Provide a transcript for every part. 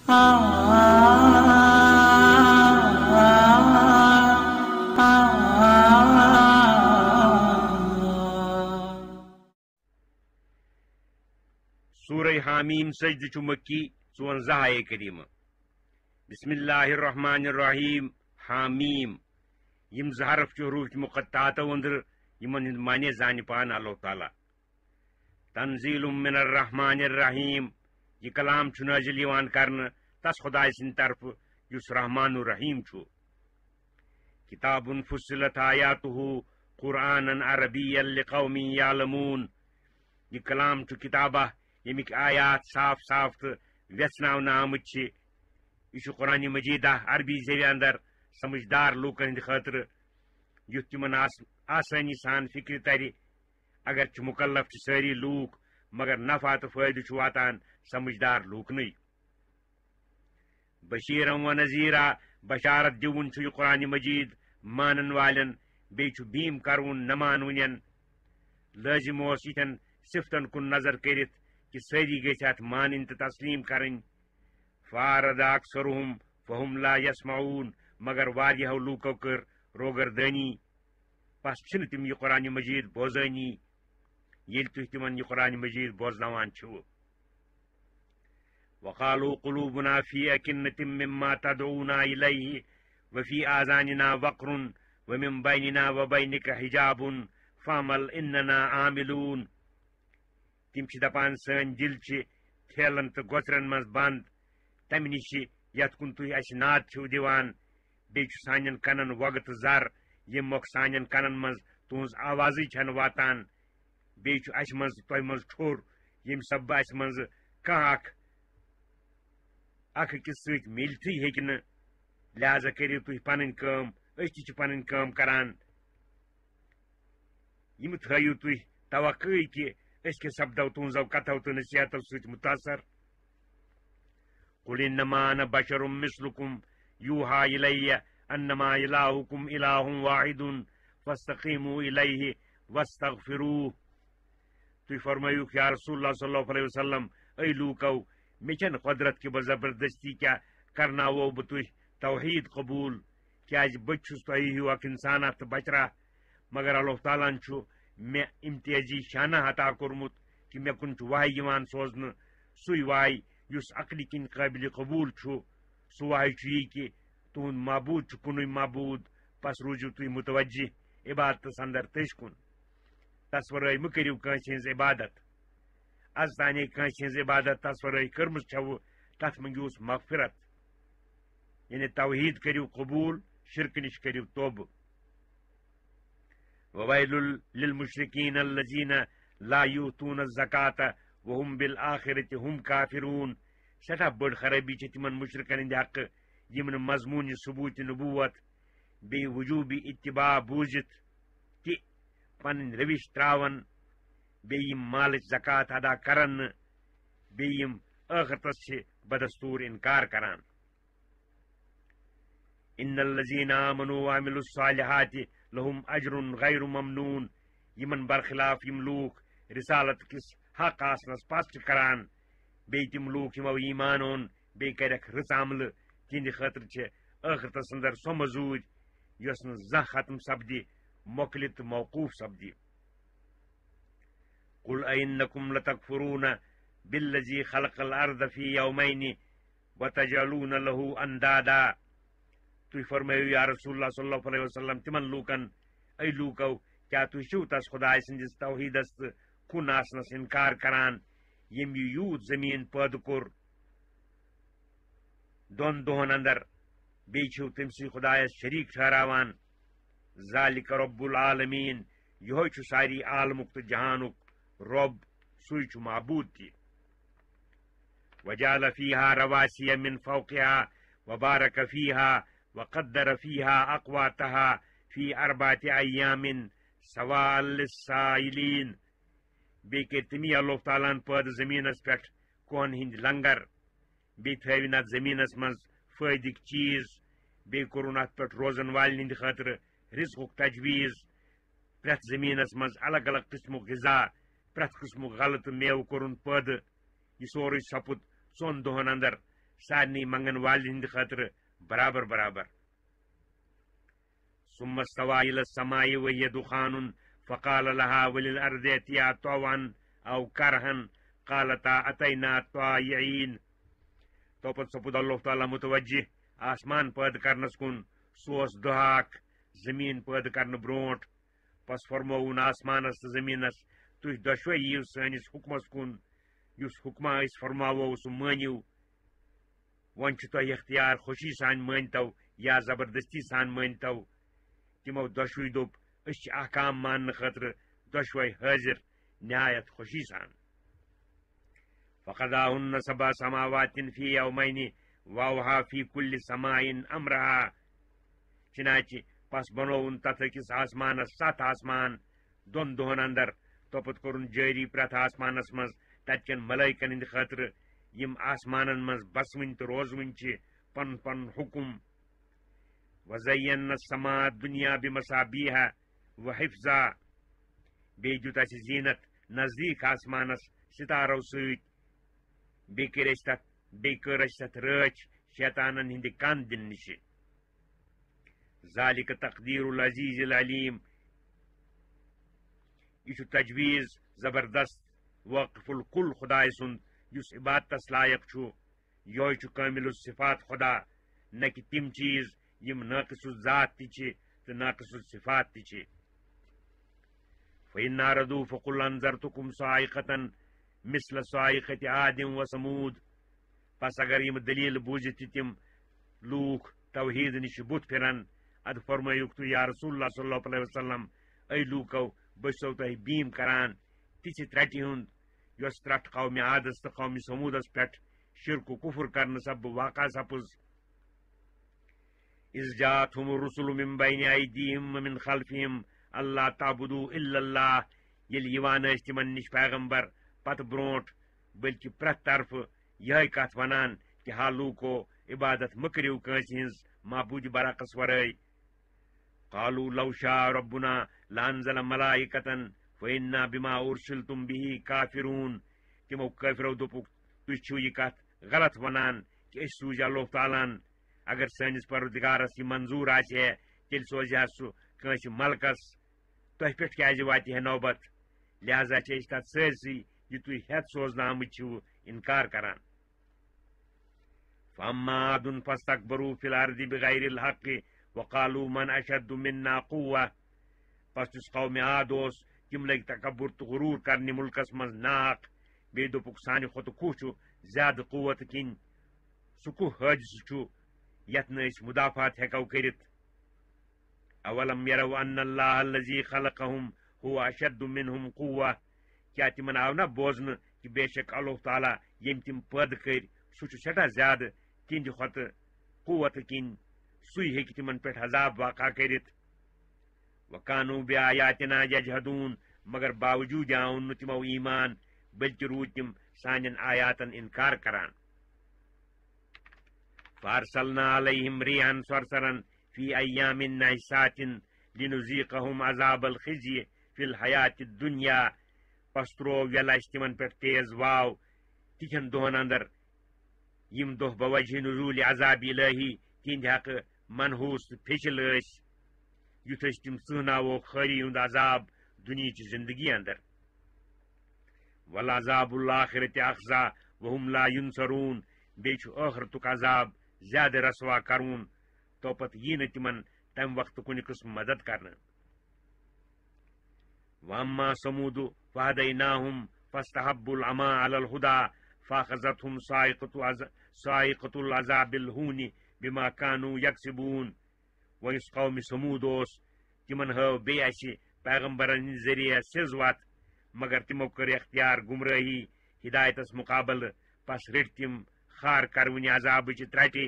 سورہ حامیم سجدہ چھ مکی 54 کریمہ بسم اللہ الرحمن الرحیم حامیم یم زحرف چھ حروف مقطعات اندر یمن ہند معنی زان پان اللہ تعالی تنزیل من الرحمن الرحیم یہ کلام چھ نازل یوان کرن تس خدای سند طرف یس رحمان الرحیم چھ کتاب فصلت آیاتہ قرآنا عربیا لقوم یعلمون یہ کلام چھ کتابہ یمک آیات صاف صاف تو ویچن آمت یہ قرآن مجیدہ عربی زیو اندر سمجھدار لوکن ہند خاطر یت تمن آسانی سان فکر تر اگرچہ مکلف ساری لوک مگر نفع تو فائدہ واتان سمجھدار لوکن بشیرم و نذیرہ بشارت دون یہ قرآن مجید مانن والن بیچ بیم کرون نہ مانون لازم اس یتن صفتن کن نظر کرت کہ ساری گھر ات مانن تو تسلیم کریں فارد اکثرهم فهم لا یسمعون مگر واریہو لوکو کر روگردانی پس چھن تم یہ قرآن مجید بوزانی یل تھی تمن یہ قرآن مجید بوزنوان چھو وقالوا قلوبنا فی اکنۃ مما تدعونا الیہ وفی آذاننا وقر ومن بیننا وبینک حجاب فعمل اننا عاملون تم دپان سن دل ٹھیلن تو گوچرن مز بند تمہ نش یت کن تھی اس ناد چھو دیوان بیچ سانین کنن وگت زر یم مک سانین کنن مز تہذ آوازی چھن واتان بیچ اس مز تہ مز ٹھور یم سب اس مز کھانا اکھ أکس ست ملتھی ہیکہ نہ لہذا کریو تھی پنن کام اس تہ پنن کام کران یم تھیو تھی توقع کہ اس کے سپدو تہذو کتھو تو نصیحتو ست متاثر قل انما انا بشر مثلكم يوحى الي انما الهكم اله واحد فاستقيموا اليه واستغفروه تو فرمایو کہ یا رسول اللہ صلی اللہ علیہ وسلم اے لوکو مچن قدرت کی زبردستی کیا کرنا وہ بتو توحید قبول کیا بچس تہ ہیو اک انسان تو بچرا مگر اللہ تعالیٰ چھو میں امتیازی شانہ عطا کورمت کہ مے کن وحی یوان سوزن سوی وحی یس عقلی کن قابل قبول چھو سو وحی چھ یہ کہ تہد معبود چھ کنوئی معبود پس روزو تھی متوجہ عبادت اندر تش کن تس ورائے مہ کریو کانس ہنز عبادت از تانے کانس ہنز عبادت تس ورائے کرمز چھو تت منگیوس مغفرت یعنی توحید کریو قبول شرک نش کریو توبہ وویل للمشرکین الذین لا یؤتون الزکاة وهم بالآخرة هم کافرون سٹھا بڑ خرابی چھ تمن مشرکن ہند حق یمن مضمون ثبوت نبوت بی وجوب اتباع بوزت تہ پن روش تراون بیم مالچ زکات ادا کرن بیم آخرتس چھ بدستور انکار کران ان الذین آمنوا وعملوا الصالحات لهم اجر غیر ممنون یمن برخلاف یم لوک رسالت کس حق آسنس پس کران بی تم لوک یمو ایمان اون بی کرک رس عمل تہند خاطر چھ آخرتس اندر سو مزور یس ن زہ ختم سپدی مۄکلہِ تہٕ موقوف سپدی قل اینکم لتکفرون بالذی خلق الارض فی یومین وتجعلون له اندادا تھی فرمایو یا رسول اللہ صلی اللہ علیہ وسلم تمن لوکن اے لوکو کیا تھی چھو تس خدائے سندس توحیدس تو کن آسنس انکار کران یم یوت زمین پید کور دون دہن اندر بی چھو تم سی خدایس شریک ٹھہراوان ذالک رب العالمین یہ چھ ساری عالمک تو جہانک رب سوئی چھ معبود تی وجعل فیہا رواسی من فوقها وبارک فیہا وقدر فيها أقواتها في 4 أيام سواء للسائلين بیٚیہِ کٔرۍ تٔمی اللہ تعالیٰ ہن پٲدٕ زٔمیٖنس پٮ۪ٹھ کۄہن ہٕنٛدۍ لنگر بیٚیہِ تھٲوِن اتھ زٔمیٖنس منٛز فٲیدٕکۍ چیٖز بیٚیہِ کوٚرُن اتھ پٮ۪ٹھ روزن والٮ۪ن ہٕنٛدِ خٲطرٕ رزقُک تجویٖز پرٛٮ۪تھ زٔمیٖنس منٛز الگ الگ قٕسمُک غذا پرٛٮ۪تھ قٕسمُک غلہٕ تہٕ میوٕ کوٚرُن پٲدٕ یہِ سورُے سپُد 4 دۄہن اندر سارنی منگن والن ہند خاطر برابر برابر. ثم استوى إلى السماء وهي دخان فقال لها وللأرض ائتيا طوعا أو كرها قالتا أتينا طائعين. تو پت سپود اللہ تعالیٰ متوجہ آسمان پید کرنس کن سوس دہاک زمین پید کرن برونٹ پس فرمون آسمانس تو زمینس تھی دشوے یو سانس حکمس کن یس حکمہ اس فرماو سہ مانیو ون تہ اختیار خوشی سان مانتو یا زبردستی سان مانتو. تمو دشوے دوپ اس احکام مان خاطر دشوے حاضر نہایت خوشی سان. فقضاهن 7 سماوات في يومين واوها في كل سماء امرها. چنانچہ پس بنوون تتھ أکس آسمانس 7 آسمان دون دہن اندر توپت کورن جاری پرت آسمانس مز تتچن ملائکن ہند خاطر یم آسمانن مز بسون تو روزون پن پن حکم. وزينا السماء الدنيا بمصابيح وحفظا. بی دیت اس زینت نزدیک آسمانس ستارو سۭتۍ. بیٚیہِ کٔر اَسہِ تتھ رٲچھ شیطانن ہٕنٛدِ کن دِنہٕ نِش. ذالِکَ تقدیٖر العزیٖز العلیٖم. یہ تجویز زبردست واقف الکل خدائے سند یس عبادتس لائق چھُ. یہوے چھُ کامل الصفات خدا نہ کہ تم چیز یم ناقص الذات تہِ چھِ تہٕ ناقص الصفات تہِ چھِ. فإن أردوا فقل أنذرتكم صاعقة مثل صاعقة عاد وثمود. پس اگر یم دلیل بوزت تم لوک توحید نش بت پھرن اد فرمائیوک تو یا رسول اللہ صلی اللہ علیہ وسلم اے لوکو بسو تہ بیم کران تیچ ترٹی ہند یس ترٹ قوم عادس تو قوم سمودس پہ شرک و کفر کرن سب واقع سپز. اذ جاءتهم الرسل من بین ایدیہم ومن خلفہم اللہ تعبدوا الا اللہ. یل یوان ٲسۍ تمن نش پیغمبر پتہ برونٹ بلکہ پرت طرف یہ کت ونان کہ ہا لوکو عبادت مکریو کنس ہنز معبود برعکس ورائے. قالوا لو شاء ربنا لانزل ملائکة فإنا بما ارسلتم به کافرون. تمو کافرو دوپک تھی چھو یہ کت غلط ونان کہ اس سوز اللہ تعالیٰ اگر سانس پروردگارس یہ منظور آسہ تیل سوزہ سہ کنس ملکس تہ پہ کیازِ واتہ ہے نوبت. لہذا چھ تر سٲرسٕے یہ تھی ہیت سوزنہ آمت چھو انکار کران. فاما عاد فاستكبروا في الارض بغير الحق وقالوا من اشد منا قوة. پس یس قوم عاد اوس تم لگ تکبر تو غرور کرنے ملکس مز ناک. بی دوپک سانہ کھوتہ کُہ چھُ زیادہ قوت کن سہ کُہ حٲدثہ چھُ یتھ نہ أسۍ مدافعت ہیکو کٔرِتھ. اولم يروا ان الله الذي خلقهم هو اشد منهم قوة. کیا تمن آو نا بوزن کہ بے شک اللہ تعالیٰ یم تم پید کر سہ سٹھا زیادہ تہند کھت قوت کن سی ہیکہ تمن پہ عذاب واقع کرت. وکانوا بآیاتنا یجحدون. مگر باوجود آون نہ تمو ایمان بلکہ روٗدۍ تم سانین آیاتن انکار کران. فارسلنا علیہم ریحا صرصرا فی ایام نحسات لنذیقہم عذاب الخزی فی الحیات الدنیا. پس ترو یل اس تمن پہ تیز واو تہن دہن اندر یم دہ بوجہ نزول عذاب الہی تہند حق منحوس تو پھچل اس یُتھ أسۍ تم سہناو خٲری ہُند عذاب دنیچ زندگی اندر. والعذاب الآخرۃ اخزی وهم لا ینصرون. بیٚیہِ چھُ ٲخرتُک عذاب زیادٕ رسوا کرون تو پتہٕ یی نہٕ تمن تمہِ وقتہٕ کُنہِ قٕسمہٕ مدد کرنہٕ. واما ثمود فهديناهم فاستحبوا العمى على الهدى فاخذتهم صاعقة العذاب الهون بما كانوا يكسبون. ویس قوم سمود اوس تمن ہو بی اسہ پیغمبرن ذریعہ سز وت مگر تمو کر اختیار گمراہی ہدایتس مقابل. پس رٹ تم خار کرونی عذابچ ترٹہ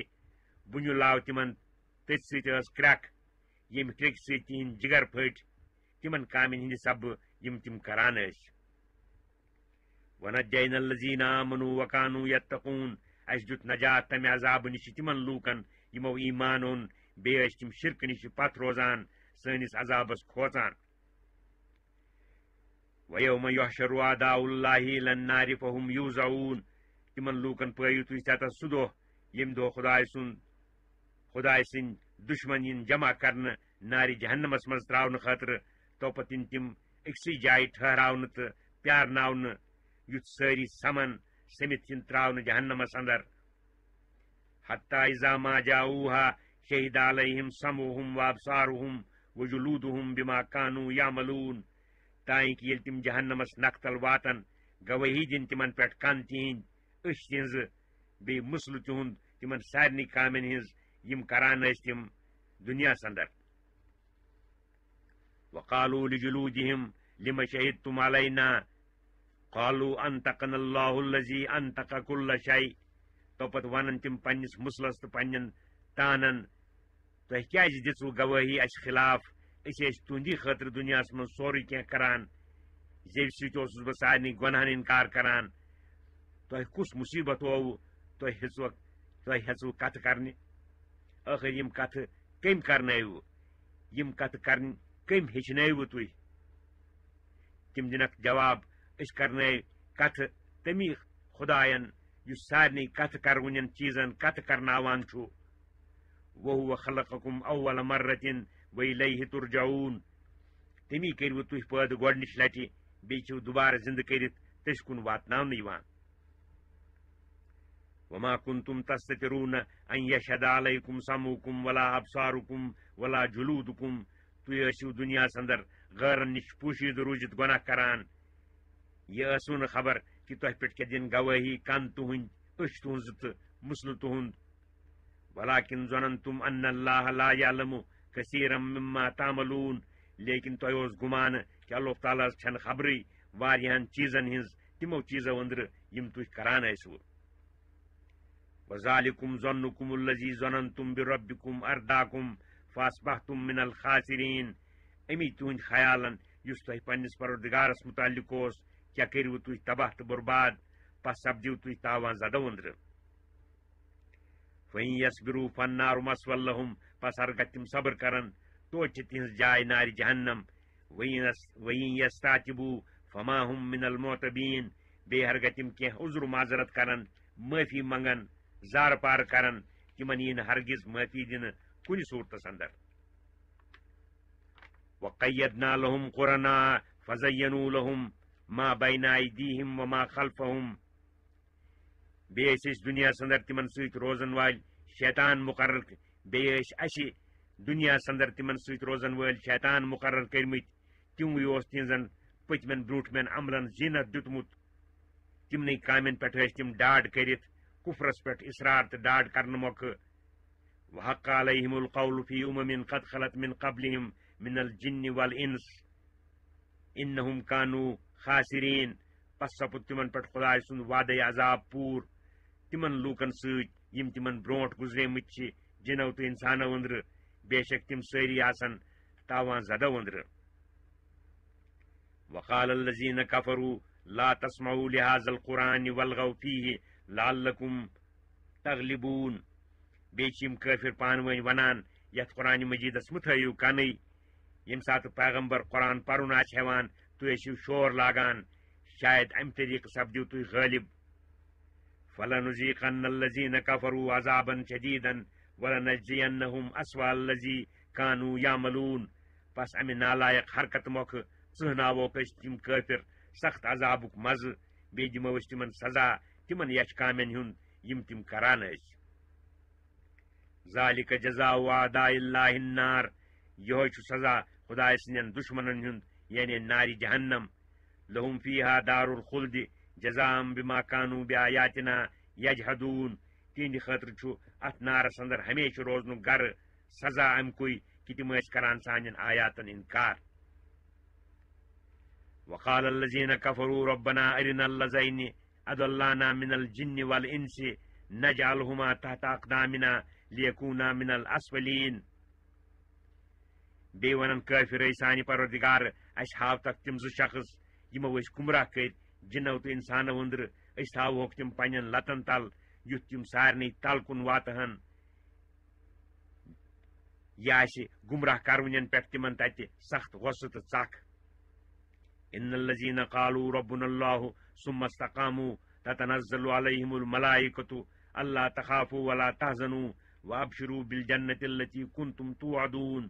بنیو لاو تمن تٔتھۍ سۭتۍ ٲس کرٛٮ۪کھ ییٚمہِ کرٛٮ۪کہِ سۭتۍ تِہنٛدۍ جگر پھٔٹۍ تمن کامین ہندِ سببہٕ یم تم کران ٲسۍ. ونجینا الذین آمنوا وکانوا یتقون. اس دیت نجات تمہ عذاب نش تمن لوکن یمو ایمان اون بیٚیہِ ٲسۍ تم شرک نش پتھ روزان سٲنس عذابس کھوژان. ویوم یحشر اعداء اللہ الی النار فهم یوزعون. تمن لوکن پٲیِو تُہۍ تتس سُہ دۄہ یم دو خدائے سن دشمن ین جمع کرنے ناری جہنمس مز تراؤن خاطر تو پتہ تم اکسی جائے ٹھہراؤن تو پیارناؤن یت ساری سمن سمت ین تراؤن جہنمس اندر حتی اذا ما جاؤوها شہد علیہم سمعهم وابصارهم وجلودهم بما كانوا يعملون تائیں کہ یل تم جہنمس نقتل واتن گواہی دن تمن پہ کن تہند اش تہذ بی مسل تہد تمن سارنی کامن ہز یم کران تم دنیا اندر وقالوا لجلودهم لما شهدتم علينا قالوا انطقنا الله الذي انطق كل شيء تو پت ونن تم پنس مسلس تو پنن تانن تہ کیازِ دِژوٕ گوٲہی اس خلاف اس تہندی خاطر دنیا من سوری کی کران زیو سۭتۍ اوسُس بہٕ سارنٕے گۄنہن انکار کران تۄہہِ کُس مصیبت اووٕ تۄہہِ ہیژوٕ کتھٕ کرنہِ ٲخر یم کتھٕ کٔمۍ کرنٲوٕ یم کتھٕ کرنہِ کٔمۍ ہیٚچھنٲوٕ تُہۍ تم دنکھ جواب اس کرنے کتھ تمی خداین یس سارنی کتھ کرونین چیزن کتھ کرناوان چھو وہو خلقکم اول مرتن وإلیہ ترجعون تمی کریو تُہۍ پٲدٕ گۄڈنِچ لٹہِ بیٚیہِ چھِو دوبارٕ زندٕ کٔرِتھ تٔسۍ کُن واتناونہٕ یِوان وما كنتم تستترون ان يشهد عليكم سمعكم ولا ابصاركم ولا جلودكم تُہۍ ٲسِو دنیا اندر غٲرن نش پوشیدٕ روٗزِتھ گۄناہ کران یہ ٲسوٕ نہٕ خبر کہ تۄہہِ پٮ۪ٹھ کیٛاہ دِن گوٲہی کن تُہنٛدۍ أچھ تُہنٛزٕ تہٕ مسلہٕ تُہنٛد ولكن ظننتم ان اللہ لا يعلم كثيرا مما تعملون لیکن تۄہہِ اوس گُمانہٕ کہ اللہ تعالیٰ چھنہٕ خبرٕے واریاہن چیزن ہٕنٛز تِمو چیزو أنٛدرٕ یِم تُہۍ کران ٲسوٕ وذلكم ظنكم الذي ظننتم بربكم ارداكم فاصبحتم من الخاسرين امی تہند خیالن یس تہ پنس پروردگارس متعلق اوس کیا کرو تھی تباہ تو برباد پس سپدو تھی تاوان زدو اندر فین یصبروا فالنار مثوى لهم پس اگر تم صبر کرن تو تہذ جائے نار جہنم وین یستعتبوا فما هم من المعتبین بے ہرگہ تم کی عذر معذرت کرن معافی منگن زار پار کرن تمن ین ہرگز معافی دن کن صورتس اندر وقیدنا لهم قرناء فزینوا لهم ما بین ایدیہم وما خلفهم بیس دنیا اندر تمن سۭتۍ روزن وال شیطان مقرر بیس اسی دنیا اندر تمن سۭتۍ روزن وال شیطان مقرر کرمت تموے اوس تہذن پتمن بروٹمن عملن زینت دیتمت تمنے کامن پہ تم ڈاڈ کرت کفرس پہ اصرار تو ڈاڈ کرنے موقع وحق علیہم القول فی امم قد خلت من قبلہم من الجن والانس انہم کانوا خاسرین پس سپد تمن پہ خدا سند وعدہ عذاب پور تمن لوکن ست یم تمن بروٹ گزریمت جنو تو انسانو اندر بے شک تم ساری آسن تاوان زدو اندر وقال الذین کفروا لا تسمعوا لهذا القرآن والغوا فيه لعلكم تغلبون بیچ کافر پانوین ونان یت قرآن مجیدس متھیو کنے یم سات پیغمبر قرآن پرن ہیوان تھی ٲسِو شور لاگان شاید امہ طریقہ سپدو تھی غالب فلنذیقن الذین کفروا عذابا شدیدا ولنجزینہم اسوأ الذی کانوا یعملون پس امہ نالائق حرکت موقع ژھناووک أسۍ تم کافر سخت عذابک مزہ بیٚیہِ دمو أسۍ تمن سزا تمن یچھ کامن ہُنٛد یم تم کران ٲسۍ ذالک جزاء اعداء اللہ النار یہ سزا خدا سندین دشمنن ہند یعنی ناری جہنم لهم فیہا دار الخلد جزاء بما كانوا بآیاتنا یجحدون تہندِ خاطر چھُ اتھ نارس اندر ہمیشہ روزنُک گر سزا امکُے کہ تم ٲسۍ کران سانین آیاتن انکار وقال الذين كفروا ربنا ارنا اللذين اضلانا من الجن والانس نجعلهما تحت اقدامنا ليكونا من الاسفلين بے ونن کافر ای سانہِ پروردگار اس ہاو تک تم زٕ شخص یمو اس گمراہ کر جنو تو انسانو اندر اس تھاوہوک تم پنن لتن تل یُتھ تم سارنٕے تل کُن واتہن یہ آسہِ گمراہ کرونین پٮ۪ٹھ تمن تتہِ سخت غصہٕ تہٕ ژکھ ان الذين قالوا ربنا الله ثم استقاموا تتنزل عليهم الملائكة اللہ تخافوا ولا تحزنوا وابشروا بالجنة التي كنتم توعدون.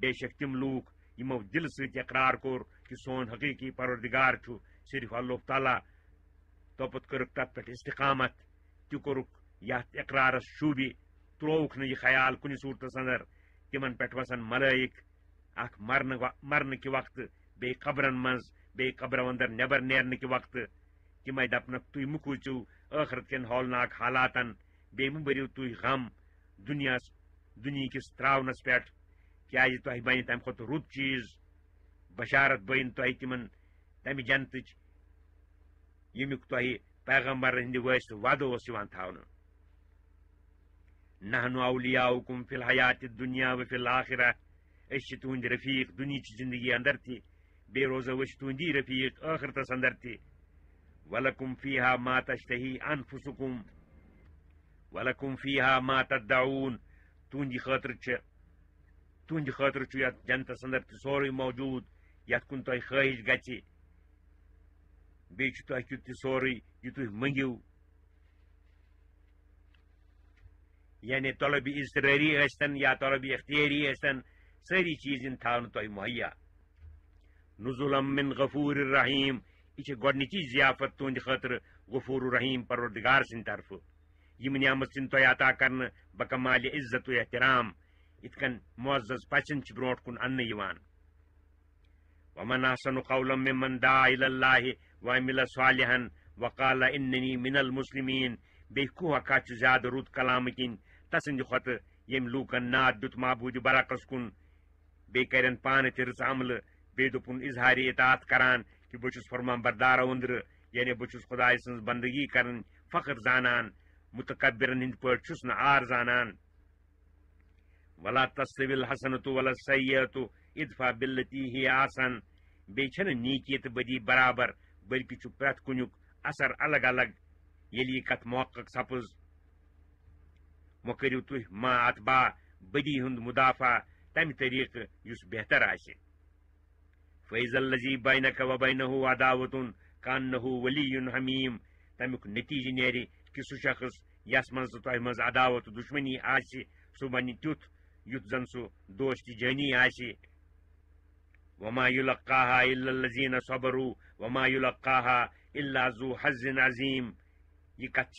بے شک تم لوگ یمو دل ست اقرار کور کہ سون حقیقی پروردگار چھو صرف اللہ تعالیٰ توپت کرک تت پہ استقامت تہ کورک یت اقرارس شوبی تروک نہ یہ خیال کن صورتس اندر تمن پہ وسن ملائک اخ مرن کہ وقت بی قبرن مز بی قبرو اندر نبر نیرن کہ وقت تمے دپنک تھی مکوچو ٲخرت کن ہولناک حالاتن بی مبریو تھی غم دنیا کس تراونس پہ کیازِ تۄہہِ بنہِ تمہِ کھۄتہٕ رُت چیٖز بشارت بٔیِن تۄہہِ تِمن تمہِ جنتٕچ ییٚمیُک تۄہہِ پیغمبر ہٕنٛدِ وٲسِتہٕ وعدٕ اوس یِوان تھاونہٕ. نحن اولیاؤکم فی الحیات الدنیا وفی الآخرہ. أسۍ چھِ تُہنٛدۍ رفیق دُنہِچہِ زندگی اندر تہِ بیٚیہِ روزو أسۍ تُہنٛدی رفیق ٲخرتس اندر تہِ. ولکم فیہا ما تشتہی انفسکم ولکم فیہا ما تدعون. تُہنٛدِ خٲطرٕ چھُ یتھ جنتس اندر تہِ سورُے موجوٗد یتھ کُن تۄہہِ خٲہِش گژھِ. بیٚیہِ چھُ تۄہہِ کیُتھ تہِ سورُے یہِ تُہۍ منٛگِو یعنی طلبِ اضطراری ٲسۍتن یا طلبِ اختیٲری ٲسۍتن سٲری چیٖز یِن تھاونہٕ تۄہہِ مہیا. نزُلم من غفور الرحیم. یہ چھِ گۄڈنِچی ضیافت تُہنٛدِ خٲطرٕ غفور الرحیم پروردگار سٕنٛدِ طرفہٕ. یِم نعمت یِن تۄہہِ عطا کرنہٕ بکمالِ عزت و احترام یِتھ کٔنۍ معزز پژھٮ۪ن چھِ برونٛٹھ کُن اننہٕ یِوان. ومن احسن قولا ممن دعا الى الله وعمل صالحا وقال انني من المسلمین. بیٚیہِ کُہہ کتھ چھُ زیادٕ رُت کلامہٕ کِنۍ تسٕنٛدِ کھۄتہٕ ییٚمۍ لوٗکن ناد دیُت معبوٗدِ برعکس کُن بیٚیہِ کرن پانہٕ تہِ رٕژ عملہٕ بیٚیہِ دوٚپُن اظہارِ اطاعت کران کہ بہٕ چھُس فرمان بردارو أنٛدرٕ یعنی بہٕ چھُس خۄداے سٕنٛز بندگی کران فخر زانان متکبرن ہٕنٛدۍ پٲٹھۍ چھُس نہٕ عار زانان. ولا تستوی الحسنۃ ولا السیئۃ ادفع بالتی ہی احسن. بیٚیہِ چھنہٕ نیکی تہٕ بدی برابر بلکہ چھُ پرٛٮ۪تھ کُنیُک اثر الگ الگ. ییٚلہِ یہِ کتھ موقع سپٕز وۄنۍ کٔرِو تُہۍ ما اتباع بدی ہُنٛد مدافع تمہِ طریقہٕ یُس بہتر آسہِ. فیض الذی بینک و بینہ عداوۃ کانہ ولی حمیم. تمیُک نتیجہ نیرِ کہ سُہ شخص یس منٛز تہٕ تۄہہِ منٛز عداوت تہٕ دشمنی آسہِ سُہ بنہِ تیُتھ یُتھ زن سُہ دوستی جٲنی آسہِ. وما یلقاها الا الذین صبروا وما یلقاها الا ذو حظ عظیم. یہ کتھ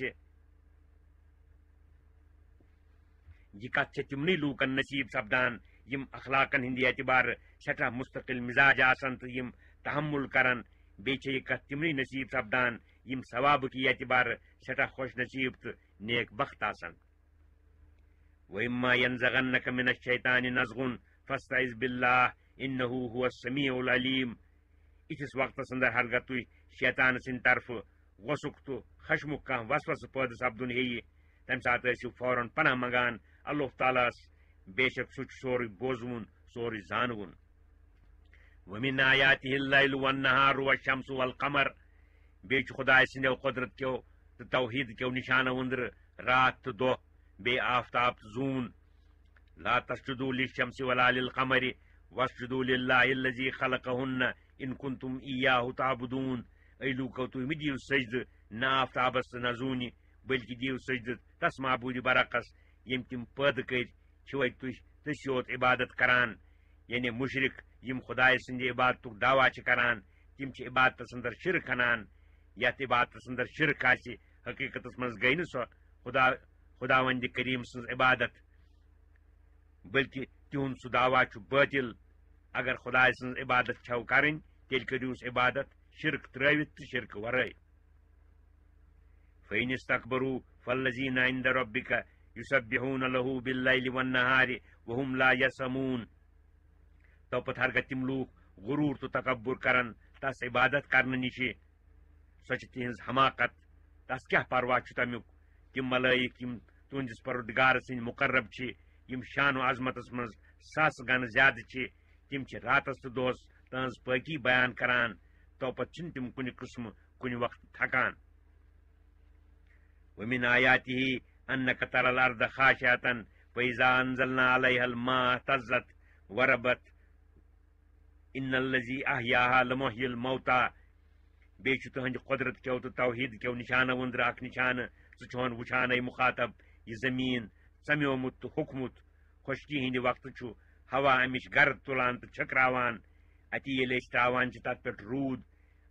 چھِ تمنٕے لوٗکن نصیب سپدان یم اخلاقن ہٕنٛدِ اعتبار سٹھاہ مستقل مزاج آسن تہٕ یم تحمل کرن. بیٚیہِ چھِ یہ کتھ تمنٕے نصیب سپدان یم ثوابٕکۍ اعتبار سٹھاہ خوش نصیب تہٕ نیک بخت آسن. وإما ينزغنك من الشيطان نزغ فاستعذ بالله إنه هو السميع العليم. یِتھِس وقتس اندر ہرگاہ تُہۍ شیطان سٕنٛدِ طرفہٕ غۄسُک تہٕ خشمُک کانٛہہ وسوسہٕ پٲدٕ سپدُن ہیٚیہِ تمہِ ساتہٕ ٲسِو فوراً پناہ منگان اللہ تعالیٰ ہس. بے شک سُہ چھُ سورُے بوزوُن سورُے زانوُن. ومن آیاتہ اللیل والنہار والشمس والقمر. بیٚیہِ چھُ خۄداے سٕنٛدیو قۄدرت کیو تہٕ توحیٖد کیو نِشانو أنٛدرٕ رات تہٕ دۄہ بیٚیہِ آفتاب تہٕ زوٗن. لا تسجدوا للشمس ولا للقمر واسجدوا للہ الذی خلقہن ان کنتم ایاہ تعبدون. اے لوٗکو تُہۍ مہٕ دِیِو سجدٕ نہ آفتابس تہٕ نہ زوٗنہِ بلکہ دِیِو سجدٕ تس معبوٗدِ برعکس ییٚمۍ تِم پٲدٕ کٔرۍ. چھِوَے تُہۍ تٔسۍ یوت عبادت کران. یعنی مشرق یم خداے سٕنٛدِ عبادتُک دعوا چھِ کران تِم چھِ عبادتس اندر شرک انان. یتھ عبادتس اندر شرک آسہِ حقیقتس منٛز گٔے نہٕ سۄ خداوندِ کریم سٕنٛز عبادت بلکہ تِہُنٛد سُہ دعوا چھُ باطل. اگر خداے سٕنٛز عبادت چھو کرٕنۍ تیٚلہِ کٔرۍہوٗس عبادت شرک ترٲوِتھ تہٕ شرکہٕ ورٲے. فإن استكبروا فالذين عند ربك يسبحون له بالليل والنهار وهم لا يسمون. توپت ہرگاہ تِم لوٗکھ غروٗر تہٕ تکبر کرن تس عبادت کرنہٕ نِشہِ سۄ چھِ تِہنٛز حماقت. تس کیٛاہ پرواہ چھُ تمیُک. تِم ملٲیِک یم تُہنٛدِس پروردگار سٕنٛدۍ مقرب چھِ یم شان و عظمتس منٛز ساسہٕ گنہٕ زیادٕ چھِ تِم چھِ راتس تہٕ دۄہس تہنٛز پٲکی بیان کران. توپت چھِنہٕ تِم کُنہِ قٕسمہٕ کُنہِ وقتہٕ تھکان. ومن آیاتہ انک ترى الارض خاشعة فإذا انزلنا عليها الماء اهتزت وربت ان الذي احیاها لمحيي الموتى. بیٚیہِ چھُ تُہنٛدِ قۄدرت کیو تہٕ توحیٖد کیو نِشانو أنٛدرٕ اکھ نِشانہٕ ژٕ چھون وٕچھانے مخاطب یہ زمین ژمیومُت تہٕ ہوٚکھمُت خۄشکی ہٕنٛدِ وقتہٕ چھُ ہوا امِچ گرد تُلان تہٕ چھٔکراوان اتی ییٚلہِ أسۍ تراوان چھِ تتھ پٮ۪ٹھ روٗد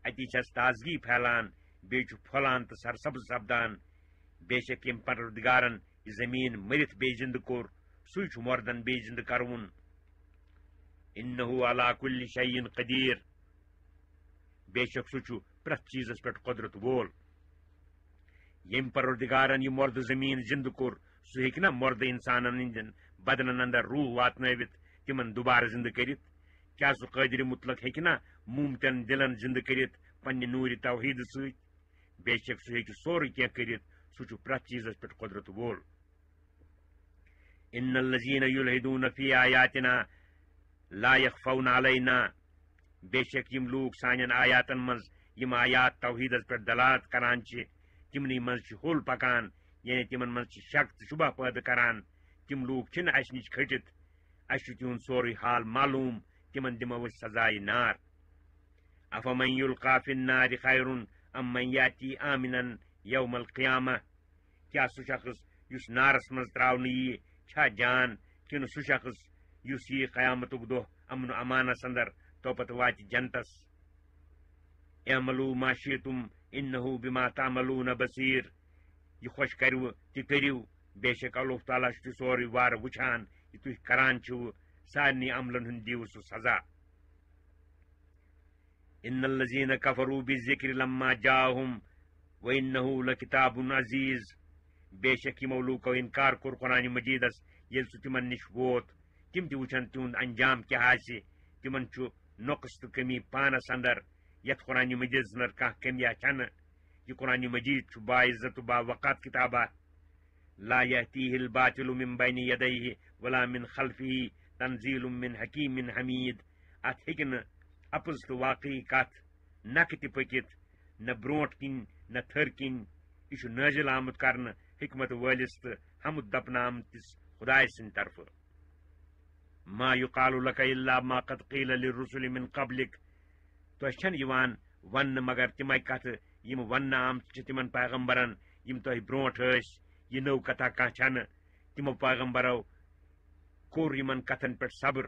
اتی چھس تازگی پھیلان بیٚیہِ چھُ پھۄلان تہٕ سرسبز سپدان بے شک ییٚمہِ پروردگارن یہ زمین مٔرِتھ بیٚیہِ زندٕ کوٚر سُے چھُ مردن بیٚیہِ زندٕ کرون انہو علی کل شیء قدیر بے شک سُہ چھُ پرٛٮ۪تھ چیٖزس پٮ۪ٹھ قۄدرت وول ییٚمہِ پروردگارن یہ مرد زمین زندٕ کوٚر سُہ ہیٚکہِ نا مرد انسانن ہٕنٛدٮ۪ن بدنن اندر روح واتنٲوِتھ تِمن دوبارٕ زندٕ کٔرِتھ کیٛاہ سُہ قٲدر مطلق ہیٚکہِ نا مومتن دلن زندٕ کٔرِتھ پننہِ نوٗرِ توحیٖدٕ سۭتۍ بے شک سُہ ہیٚکہِ سورُے کینٛہہ کٔرِتھ سُہ چھُ پرٛٮ۪تھ چیٖزس پٮ۪ٹھ قۄدرت وول ان الذین یلحدون فی آیاتنا لا یخفون علینا بے شک یم لوگ سانٮ۪ن آیاتن منٛز یم آیات توحیٖدس پٮ۪ٹھ دلالت کران چھِ تمنٕے منٛز چھِ ہوٚل پکان یعنی تمن منٛز چھِ شک تہٕ شبہ پٲدٕ کران تم لوگ چھِنہٕ اسہِ نِش کھٔٹِتھ اسہِ چھُ تِہُنٛد سورُے حال معلوٗم تمن دِمو أسۍ سزایہِ نار افمن یلقى فی النار خیر ام من یاتی آمنا یوم القیامہ کیٛاہ سُہ شخص یُس نارس منٛز تراونہٕ ییہِ چھا جان کِنہٕ سُہ شخص یُس ییہِ قیامتُک دۄہ امن و امانس اندر توپتہٕ واتہِ جنتس اعملوا ما شئتم انه بما تعملون بصیر یہ خۄش کروٕ تہِ کٔرِو بے شک اللہ تعالیٰ چھُ تُہۍ سورُے وارٕ وٕچھان یہِ تُہۍ کران چھِو سارنٕے عملن ہُنٛد دِیِو سُہ سزا ان الذین کفروا بالذکر لما جاءہم وانه لکتاب عزیز بے شک یمو لوٗکو انکار کوٚر قرآنِ مجیدس ییٚلہِ سُہ تِمن نِش ووت تِم تہِ وٕچھن تِہُنٛد انجام کیٛاہ آسہِ تِمن چھُ نۄقص تہٕ کٔمی پانس اندر یتھ قرآنِ مجیدس اندر کانٛہہ کٔمیا چھنہٕ یہ قرآنِ مجید چھُ باعزت و باوقات کتابہ لا یأتیہ الباطل من بین یدیہ ولا من خلفہ تنزیل من حکیم حمید اتھ ہیٚکہِ نہٕ اپُز تہٕ واقعی کتھ نکھٕ تہِ پٔکِتھ نہ برونٛٹھ کِنۍ نہ تھٔر کِنۍ یہ چھُ نٲزِل آمُت کرنہٕ حکمت وٲلِس تہٕ حمد دپنہٕ آمتِس خدایہِ سٕنٛدِ طرفہٕ ما یقال لک الا ما قد قیل للرسل من قبلک تۄہہِ چھنہٕ یِوان وننہٕ مگر تِمے کتھٕ یم وننہٕ آمژٕ چھِ تِمن پیغمبرن یم تۄہہِ برونٛٹھ ٲسۍ یہ نٔو کتھا کانٛہہ چھنہٕ تِمو پیغمبرو کوٚر یمن کتھن پٮ۪ٹھ صبر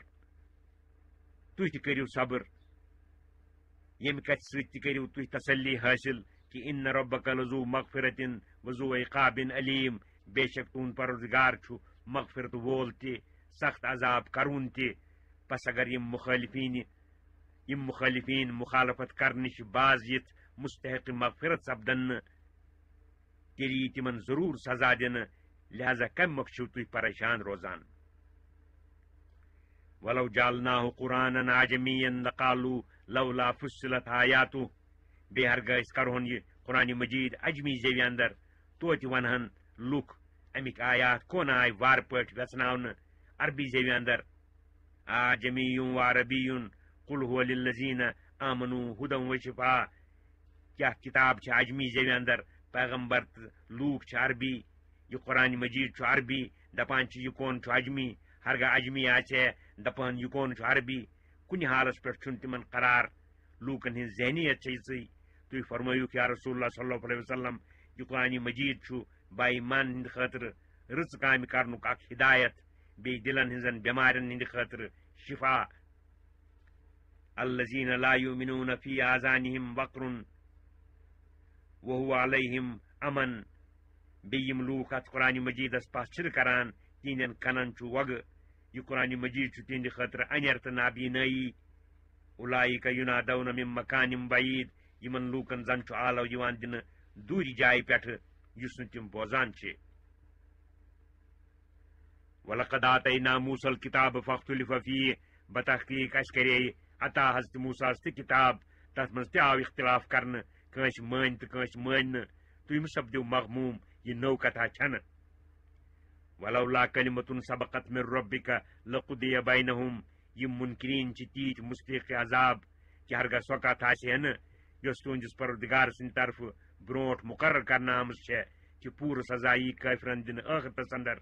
تُہۍ تہِ کٔرِو صبر ییٚمہِ کتھِ سۭتۍ تہِ کٔرِو تُہۍ تسلی حٲصِل کہ ان ربک لذو مغفرت وذو عقاب علیم بے شک تُہُنٛد پروردگار چھُ مغفرت وول تہِ سخت عذاب کرون تہِ پس اگر یم مخالفین مخالفت کرنٕچ باز یِتھ مستحق مغفرت سپدن نہٕ تیٚلہِ یی تِمن ضروٗر سزا دِنہٕ لہذا کمہِ مۄکھٕ چھِو تُہۍ پریشان روزان ولو جعلناه قرآنا عجميا لقالوا لولا فصلت آیاتہ بیٚیہِ ہرگاہ أسۍ کرہون یہِ قرآنِ مجید اجمی زیوِ اندر توتہِ ونہن لُکھ امیِکۍ آیات کون آیہِ وارٕ پٲٹھۍ ویژناونہٕ عربی زیوِ اندر آجمی و عربی قل هو للذین آمنوا ہدى وشفاء کیٛاہ کتاب چھِ اجمی زیوِ اندر پیغمبر تہٕ لوٗکھ چھِ عربی یہ قرآنِ مجید چھُ عربی دپان چھِ یہِ کون چھُ اجمی ہرگاہ اجمی آسہِ ہے دپان یہِ کون چھُ عربی کُنہِ حالس پٮ۪ٹھ چھُنہٕ تِمن قرار لوٗکن ہٕنٛز ذہنیت چھِ یِژٕے تُہۍ فرمٲیوٗکھ یا رسول اللہ صلی اللہ علیہ وسلم یہ قرآنِ مجید چھُ با ایمان ہٕنٛدِ خٲطرٕ رٕژ کامہِ کرنُک اکھ ہدایت بیٚیہِ دلن ہٕنٛزن بٮ۪مارٮ۪ن ہٕنٛدِ خٲطرٕ شفا الذین لا یؤمنون فی آذانہم وقر وہو علیہم امن بیٚیہِ یم لوٗکھ اتھ قرآنِ مجیدس پس چھِنہٕ کران تِہنٛدٮ۪ن کنن چھُ وۄگہٕ یہ قرآنِ مجید چھُ تِہنٛدِ خٲطرٕ انیر تہٕ نابینٲیی اولئک ینادون من مکان بعید یمن لوٗکن زن چھُ آلو یِوان دِنہٕ دوٗرِ جایہِ پٮ۪ٹھٕ یُس نہٕ تِم بوزان چھِ وَلَقَدْ آتَيْنَا مُوسَى الْكِتَابَ فَاخْتُلِفَ فِيهِ بتحقیق اسہِ کرے عطا حضرت موسیٰ تہِ کتاب تتھ منٛز تہِ آو اختلاف کرنہٕ کٲنٛسہِ مٲنۍ تہٕ کٲنٛسہِ مٲنۍ نہٕ تُہۍ مہٕ سپدِو مغموٗم یہِ نٔو کتھا چھنہٕ ولولا کلمۃ سبقت من ربک لقضی بینہم یم منکرین چھِ تیٖتۍ مستحق عذاب کہ ہرگاہ سۄ کتھ آسہِ ہے نہٕ یۄس تُہنٛدِس پروردگار سٕنٛدِ طرفہٕ برونٛٹھ مقرر کرنہٕ آمٕژ چھےٚ کہ پوٗرٕ سزا یی کٲفرن دِنہٕ ٲخرتس اندر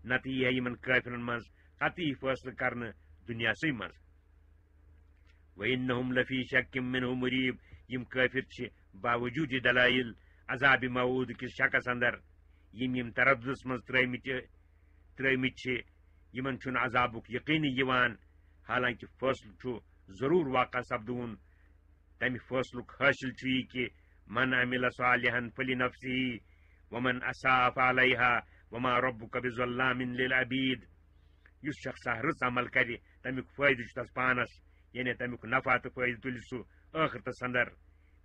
نتہٕ یی ہے یمن کٲفرن منٛز قطعی فٲصلہٕ کرنہٕ دُنیاہسٕے منٛز وَإِنَّهُمْ لَفِي شَكٍّ مِّنْهُ مُریٖب یم کٲفر چھِ باوجوٗد دلائل عذابِ موعوٗد کِس شکس اندر یم ترددس مز ترمت یمن چھن عذابک یقینی یوان حالانکہ فیصلہ چھُ ضرور واقع سپدون تمہ فیصلک حاصل چھ یہ کہ من عمل صالحا فلنفسه ومن اساء فعليها وما ربك بظلام للعبید یس شخص رٕژ عمل کرِ تمیک فٲیدٕ چھُ تس پانس یعنی تمیک نفع تو فٲیدٕ تُلہِ سُہ ٲخرتس اندر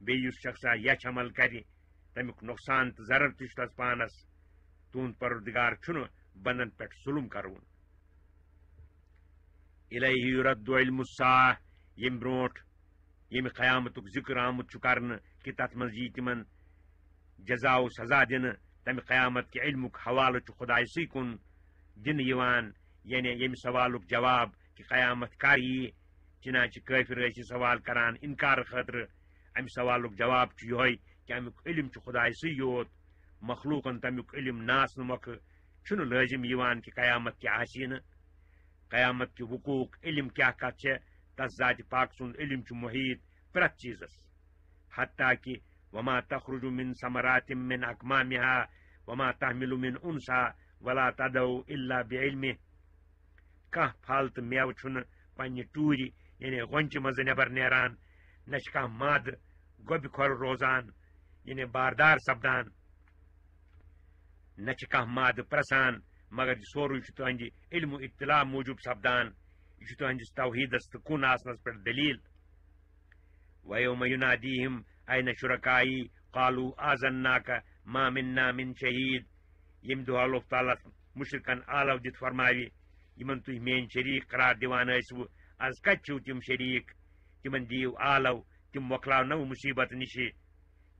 بیٚیہِ یُس شخص یچھ عمل کرِ تمیک نقصان تو ضرر تہِ چھُ تس پانس تہنٛد پروردگار چھُنہٕ بندن پٮ۪ٹھ ظلم کرون الیہ یرد علم الساعہ یم برونٹھ یم قیامتک ذکر آمت چھُ کرنہٕ کہ تتھ منٛز یی تمن جزا و سزا دنہٕ تمہ قیامت کہ علمک حوالہ چھُ خدائے سٕے کُن دنہٕ یوان یعنی ییٚمہِ سوالُک جواب کہ قیامت کر یی چنانچہ کٲفر ٲسۍ یہِ سوال کران انکار خٲطرٕ امہ سوالُک جواب چھُ یِہوے کہ امیُک علم چھُ خدائے سٕے یوت مخلوقن تمیُک علم ناسنہٕ مۄکھٕ چھُنہٕ لٲزم یوان کہ قیامت کیٛاہ آسی نہٕ قیامت کہ وقوق علم کیا کت چھے تس ذات پاک سند علم چھ محیط پرت چیزس حتیٰ کہ وما تخرج من ثمرات من اکمامها وما تحمل من انسا ولا تدعو الا بعلمه کانٛہہ پھل تہٕ میوٕ چھُنہٕ پننہِ ٹوٗرِ یعنی غۄنچہِ منٛز نٮ۪بر نیران نہ چھُ کانٛہہ مادٕ گۄبہِ کھۄر روزان یعنی باردار سپدان نہ چھُ کانٛہہ مادٕ پرسان مگر یہ سورُے چھُ تہنٛدِ علم و اطلاع موجوب سپدان یہ چھُ تہنٛدِس توحیدس تہٕ کُن آسنس پٮ۪ٹھ دلیٖل ویوم ینادیہم این شرکائی قالوا آذناک ما منا من شہید ییٚمہِ دۄہ اللہ تعالیٰ مشرکن آلو دِتھ فرماوِ یمن تُہۍ میٲنۍ شریٖک قرار دِوان ٲسوٕ آز کتہِ چھِو تِم شریٖک تمن دِیِو آلو تِم مۄکلاونو مصیبت نِشہِ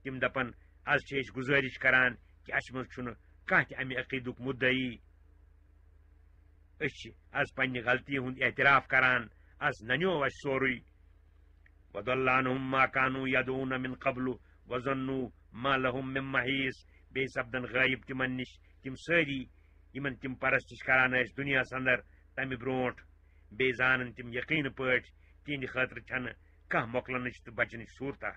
تِم دپن آز چھِ أسۍ گزٲرِش کران کہ اسہِ منٛز چھُنہٕ کانٛہہ تہِ امہِ عقیٖدُک مُدعی أسۍ چھِ آز پننہِ غلطی ہُنٛد اعتراف کران آز ننیو اسہِ سورُے وضل عنہم ما كانوا يدعون من قبل وظنوا ما لهم من محیص بیٚیہِ سپدن غٲیب تمن نش تم سٲری یمن تم پرستش کران ٲسۍ دُنیاہس اندر تمہِ برونٹھ بیٚیہِ زانن تم یقیٖنہٕ پٲٹھۍ تہنٛدِ خٲطرٕ چھنہٕ کانٛہہ مۄکلنٕچ تہٕ بچنٕچ صوٗرتا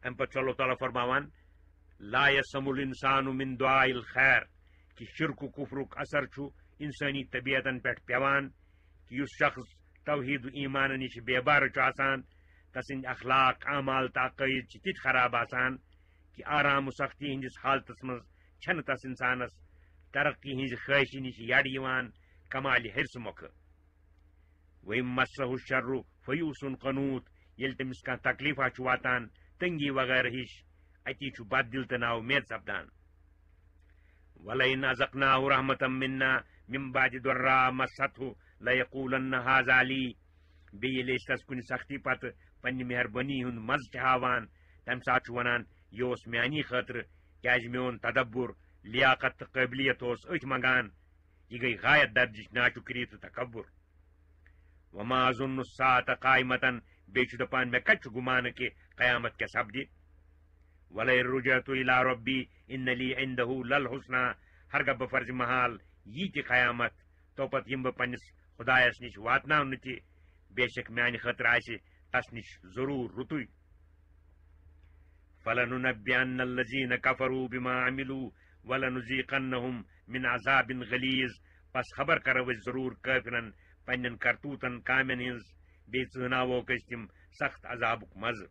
امہِ پتہٕ چھُ اللہ تعالیٰ فرماوان لا یسم الانسان من دعاء الخیر کہ شرک و کفرک اثر چھُ انسانی طبیعتن پٮ۪ٹھ پیوان کہ یُس شخص توحید و ایمان نش بے بار چھُ آسان تسٕنٛدۍ اخلاق اعمال تہٕ عقٲیِد چھِ تِتھۍ خراب آسان کہ آرام و سختی ہندس حالتس منٛز چھنہٕ تس انسانس ترقی ہنٛزِ خٲہشہِ نش یڈ یِوان کمالہِ ہرسہٕ مۄکھٕ ویم مسہ الشر فیوٗس قنوٗت ییٚلہِ تٔمِس کانٛہہ تکلیفا چھُ واتان تنگی وغیرہ ہِش اتی چھُ بد دل تہٕ نا اُمید سپدان ولئن اذقناه رحمة منا من بعد ضراء مسته لیقولن هذا لي بیٚیہِ ییٚلہِ أسۍ تس کُنہِ سختی پتہٕ پننہِ مہربٲنی ہُنٛد مزٕ چھِ ہاوان تمہِ ساتہٕ چھُ ونان یہِ اوس میانی خٲطرٕ کیازِ میون تدبر لیاقت تہٕ قٲبلیت اوس أتھۍ منگان یہ گٔیہِ غایت درجٕچ ناشکری تہٕ تکبر وما اظن الساعة قائمة بیٚیہِ چھُ دپان مےٚ کتہِ چھُ گُمانہٕ کہِ قیامت کیٛاہ سپدِ ولئن رجعت الى ربی ان لی عنده للحسنى ہرگاہ بہٕ فرضِ محال یی تہِ قیامت توپتہٕ یِم بہٕ پننس خدایس نش واتناونہٕ تہِ بے شک میانہِ خٲطرٕ آسہِ تس نش ضروٗر رُتُے فلننبئن الذین کفروا بما عملوا ولنذیقنہم من عذاب غلیظ پس خبر کرو أسۍ ضروٗر کٲفرن پننٮ۪ن کرتوٗتن کامٮ۪ن ہٕنٛز بیٚیہِ ژٲناووکھ أسۍ تِم سخت عذابُک مزٕ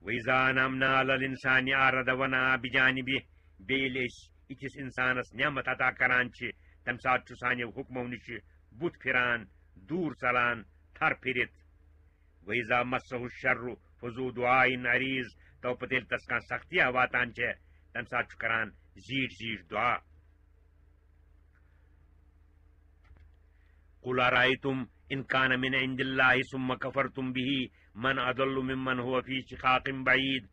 وإذا أنعمنا على الإنسان أعرض ونأى بجانبه بیٚیہِ ییٚلہِ أسۍ أکِس انسانس نعمت عطا کران چھِ تمہِ ساتہٕ چھُ سانیو حُکمو نِش بُتھ پھران دوٗر ژلان تھر پھرِتھ وإذا مسه الشر فذو دعاء عریض توپتہٕ ییٚلہِ تس کانٛہہ سختیا واتان چھےٚ تمہِ ساتہٕ چھُ کران زیٖٹھ زیٖٹھ دعا قل أرأيتم إن كان من عند الله ثم كفرتم به من أضل ممن هو في شقاق بعيد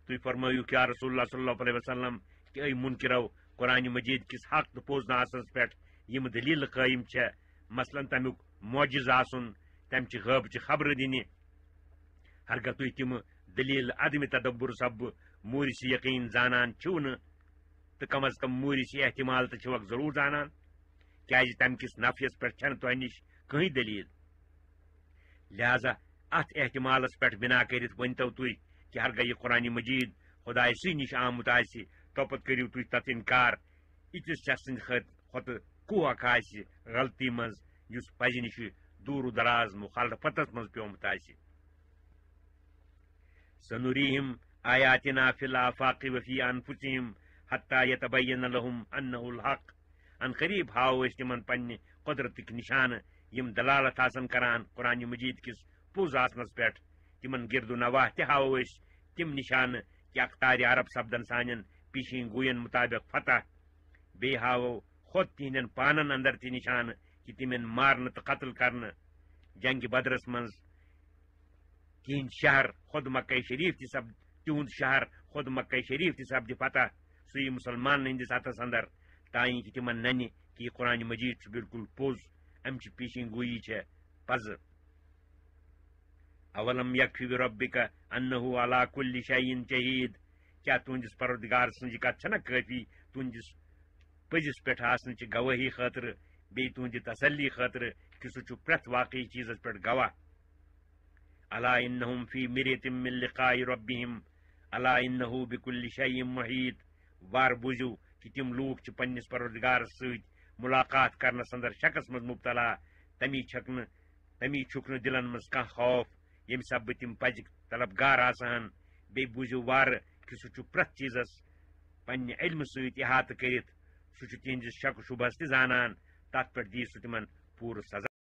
تُہۍ فرمٲیِو کیا رسول اللہ صلی اللہ علیہ وسلم کہ أے مُنکِرو قرآن مجید کس حق تہٕ پوٚز نہٕ آسنس پٮ۪ٹھ یِم دلیٖلہٕ قٲیِم چھےٚ مثلاً تمیُک معجز آسُن تمچہِ غٲبچہِ خبرٕ دِنہِ ہرگاہ تُہۍ تِم دلیٖل عدمِ تدبر سببہٕ موٗرِث یقیٖن زانان چھِو نہٕ تہٕ کم از کم موٗرِث احتمال تہٕ چھِوکھ ضروٗر زانان کیازِ تمہِ کِس نفیس پٮ۪ٹھ چھنہٕ تۄہہِ نِش کٕہٕنۍ دلیٖل لہذا اتھ احتمالس پٮ۪ٹھ بنا کٔرِتھ ؤنۍتو تُہۍ کہ ہرگاہ یہ قرآن مجید خدائے سی نش آمت آسہِ توپت کٔرِو تُہۍ تتھ انکار یِتھِس شخص سٕنٛدِ کھۄتہٕ کوٗ اکھ آسہِ غلطی منٛز یُس پزِ نِش دوٗر دراز مخالفتس منٛز پیومُت آسہِ سنُریٖہِم آیاتنا فی الآفاقِ وفی انفسِہِم حتیٰ یتبین لہم انہ الحق ان قریب ہاوو أسۍ تِمن پننہِ قۄدرتٕکۍ نشانہٕ یِم دلالت آسن کران قرآن مجید کِس پوٚز آسنس پٮ۪ٹھ تِمن گرد و نواح تہِ ہاوو أسۍ تِم نشانہٕ کہ اختارِ عرب سپدن سانٮ۪ن پیشین گوین مطابق فتح بیٚیہِ ہاوو خود تِہنٛدٮ۪ن پانن اندر تہِ نشانہٕ کہ تِم یِن مارنہٕ تہٕ قتل کرنہٕ جنگہِ بدرس منٛز تِہنٛدۍ شہر خود مکہ شریف تِہُنٛد شہر خود مکہ شریف تہِ سپدِ فتح سُہ یی مسلمانن ہٕنٛدِس ہتھس اندر تانۍ کہ تِمن ننہِ کہ یہ قرآن مجید چھُ بالکل پوٚز امچہِ پیشین گویی چھےٚ پزٕ اولم یکفی بربک انہ علی کل شیء شہید کیا تہنٛدِس پروردگار سٕنٛز کتھ چھنہ کٲفی تہنٛدِس پٔزِس پٮ۪ٹھ آسنٕچہِ گوٲہی خٲطرٕ بیٚیہِ تہنٛدِ تسلی خٲطرٕ کہ سُہ چھُ پرٛٮ۪تھ واقعی چیٖزس پٮ۪ٹھ گواہ الا انہم فی مریۃ من لقاء ربہم الا انہ بکل شیء محیط وار بوٗزِو کہ تِم لوٗکھ چھِ پننِس پروردگارس سۭتۍ ملاقات کرنس اندر شکس منٛز مبتلا تمی چھُکھ نہٕ دلن منٛز کانٛہہ خوف ییٚمہِ سببہٕ تِم پزِ طلبگار آسان بیٚیہِ بوٗزِو وارٕ کہ سُہ چھُ پرٛٮ۪تھ چیٖزس پننہِ علمہٕ سۭتۍ احاطہٕ کٔرِتھ سُہ چھُ تِہنٛدِس شک و شبہس تہِ زانان تتھ پٮ۪ٹھ دی سُہ تِمن پوٗرٕ سزا